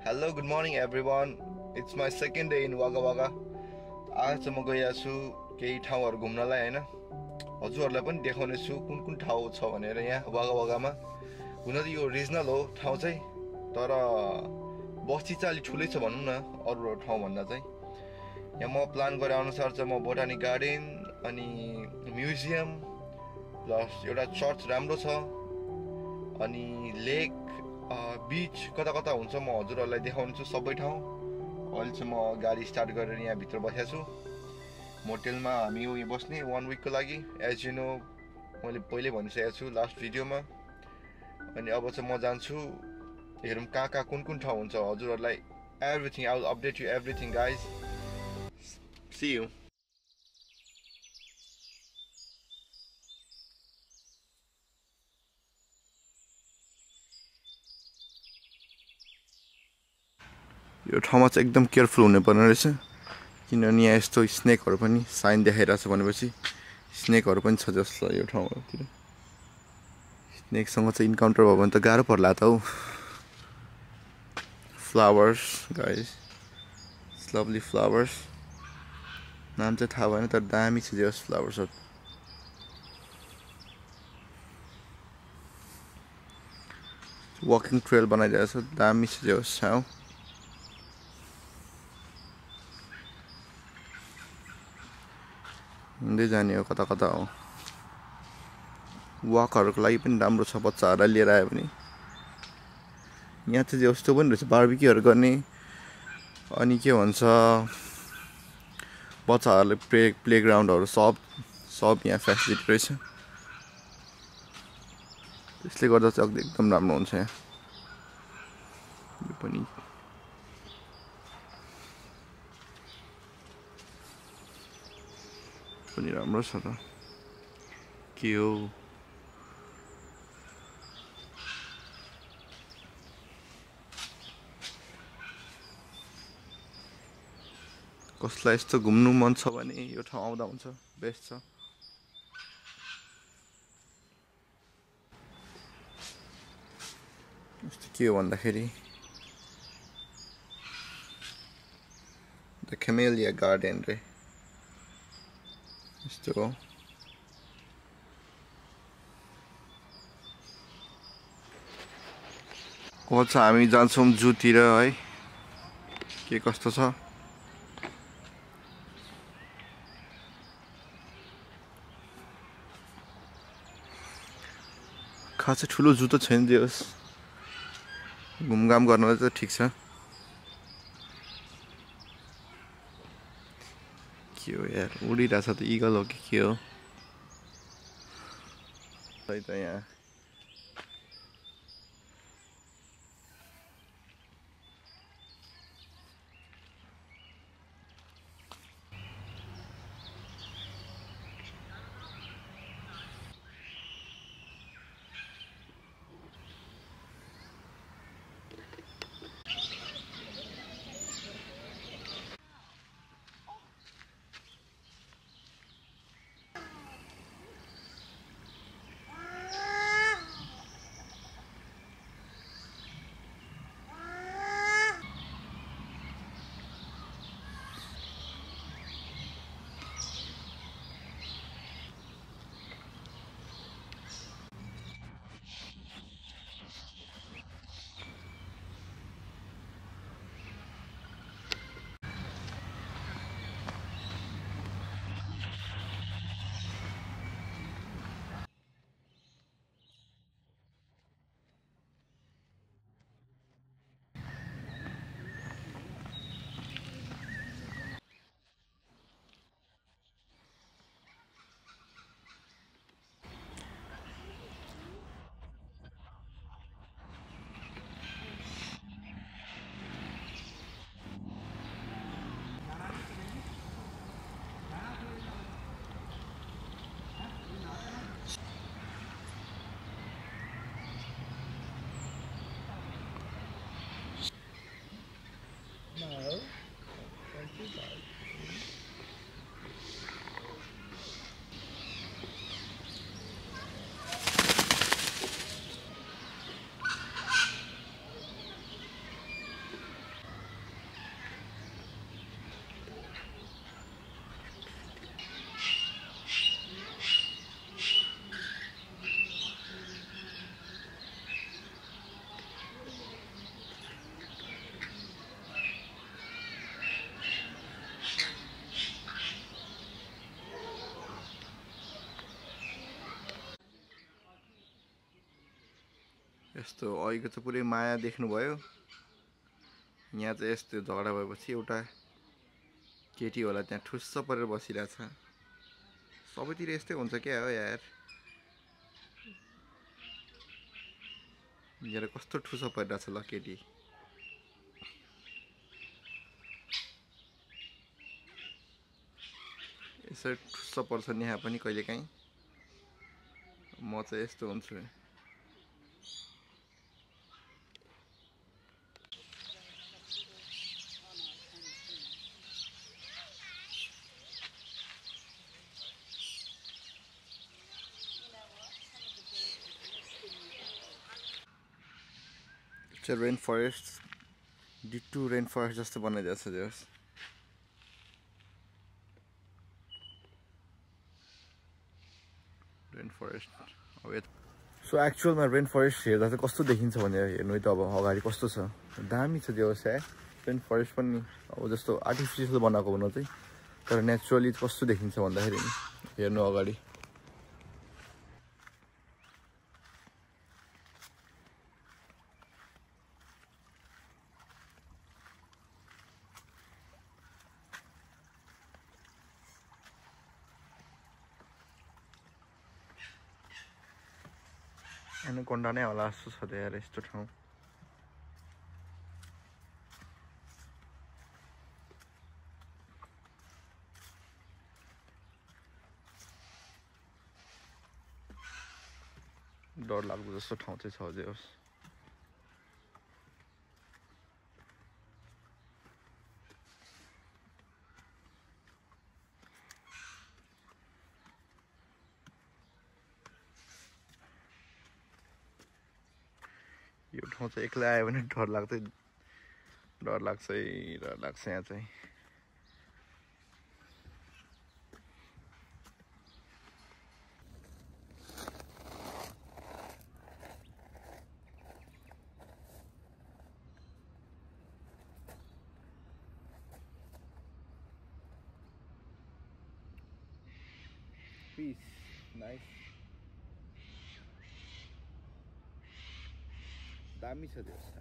Hello, good morning everyone. It's my second day in Wagga Wagga. आज चाहिँ म गइरहेको छु केही ठाउँहरू घुम्नलाई हैन हजुरहरूलाई पनि देखाउने छु कुन कुन ठाउँ छ भनेर यहाँ वागा वागामा हुन त यो रिजनल हो ठाउँ चाहिँ तर बस्ती चाहिँ अलि ठुलै छ भनौँ न अरू ठाउँ भन्दा चाहिँ यहाँ म प्लान गरे अनुसार चाहिँ म बोटानिक गार्डन अनि म्युजियम प्लस एउटा चर्च राम्रो छ अनि लेक बीच कता कता हुन्छ म हजुरहरूलाई देखाउने छु सबै ठाउँ अहिले चाहिँ म गाडी स्टार्ट गरेर यहाँ भित्र बसेको छु मोटेलमा हामी उयो बस्ने 1 विकको लागि एज यु नो मैले पहिल्यै भनिसकेको छु लास्ट भिडियोमा अनि अब चाहिँ म जान्छु हेरौँ कहाँ कहाँ कुन कुन ठाउँ हुन्छ हजुरहरूलाई everything I will update you everything guys see you यो ठाउँमा चाहिँ एकदम केयरफुल हुनुपर्ने रहेछ किनभने यहाँ यस्तो स्नेकहरू पनि साइन देखाइरहेको छ भनेपछि स्नेकहरू पनि छ जस्तो यो ठाउँहरूतिर स्नेकसँग चाहिँ इन्काउन्टर भयो भने त गाह्रो पर्ला त हौ फ्लावर्स गाइस लभली फ्लावर्स नाम चाहिँ थाहा भएन तर दामी छ जस फ्लावर्सहरू वकिङ ट्रेल बनाइरहेको छ दामी छ जस ठाउँ हिँड्दै जाने हो कता कता हो वाकहरूको लागि पनि राम्रो छ बच्चाहरूलाई लिएर आयो भने यहाँ चाहिँ यस्तो पनि रहेछ बार्बिक्यूहरू गर्ने अनि के भन्छ बच्चाहरूले प्लेग्राउन्डहरू सब यहाँ फेसिलिटी रहेछ त्यसले गर्दा चाहिँ एकदम राम्रो हुन्छ यहाँ यो पनि राम्रो छ त के हो कसलाई यस्तो घुम्नु मन छ भने यो ठाउँ आउँदा हुन्छ बेस्ट छ यस्तो के हो भन्दाखेरि द क्यामेलिया गार्डन रे यस्तो हो अब चाहिँ हामी जान्छौँ जूतिर है के कस्तो छ खासै ठुलो जू त छैन दियोस् घुमघाम गर्नलाई त ठिक छ के हो यार उडिरहेछ त इगल हो कि के हो खै त यहाँ यस्तो अहिलेको चाहिँ पुरै माया देख्नुभयो यहाँ चाहिँ यस्तो झगडा भएपछि एउटा केटी होला त्यहाँ ठुस्स परेर बसिरहेछ सबैतिर यस्तै हुन्छ क्या हो यार यहाँ कस्तो ठुस्स परिरहेछ ल केटी यसरी ठुस्स पर्छ नि यहाँ पनि कहिलेकाहीँ म चाहिँ यस्तो हुन्छु rain forest ditto rain forest जस्तो बनाइदिएको छ जस रेन फरेस्ट अब सो एक्चुअलमा रेन फरेस्ट हेर्दा चाहिँ कस्तो देखिन्छ भनेर हेर्नु है त अब अगाडि कस्तो छ दामी छ त्यो है रेन फरेस्ट पनि अब जस्तो आर्टिफिसियल बनाएको भन्नु चाहिँ तर नेचुरली कस्तो देखिन्छ भन्दाखेरि हेर्नु अगाडि एनाकोन्डा नै होला जस्तो छ यार यस्तो ठाउँ डर लाग्दो जस्तो ठाउँ चाहिँ छ अझै होस् यो ठाउँ चाहिँ एक्लै आयो भने डर लाग्छ यहाँ चाहिँ Peace. Nice. दामी छ त्यो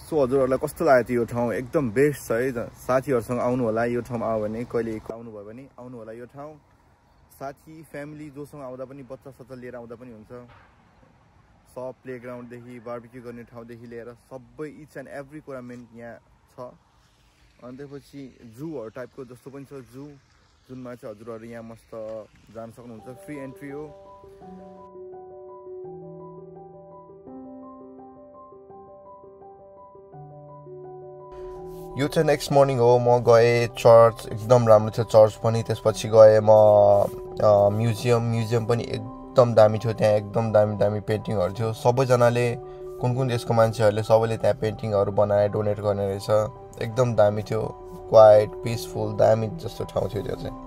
सो हजुरहरूलाई कस्तो लाग्यो त्यो ठाउँ एकदम बेस्ट छ है साथीहरूसँग आउनु होला यो ठाउँमा आयो भने कहिले आउनु भयो भने आउनु होला यो ठाउँ साथी फ्यामिली जोसँग आउँदा पनि बच्चा सच्चा लिएर आउँदा पनि हुन्छ सब प्लेग्राउन्डदेखि बार्बिक्यू गर्ने ठाउँदेखि लिएर सबै इच एन्ड एभ्री कुरा मेन यहाँ छ अनि त्यसपछि जूहरू टाइपको जस्तो पनि छ जू जुनमा चाहिँ हजुरहरू यहाँ मस्त जान सक्नुहुन्छ फ्री एन्ट्री हो यो चाहिँ नेक्स्ट मर्निङ हो म गएँ चर्च एकदम राम्रो थियो चर्च पनि त्यसपछि गएँ म म्युजियम पनि एकदम दामी थियो त्यहाँ एकदम दामी पेन्टिङहरू थियो सबैजनाले कुन देशको मान्छेहरूले सबैले त्यहाँ पेन्टिङहरू बनाएर डोनेट गर्ने रहेछ एकदम दामी थियो क्वाइट पिसफुल दामी जस्तो ठाउँ थियो त्यो चाहिँ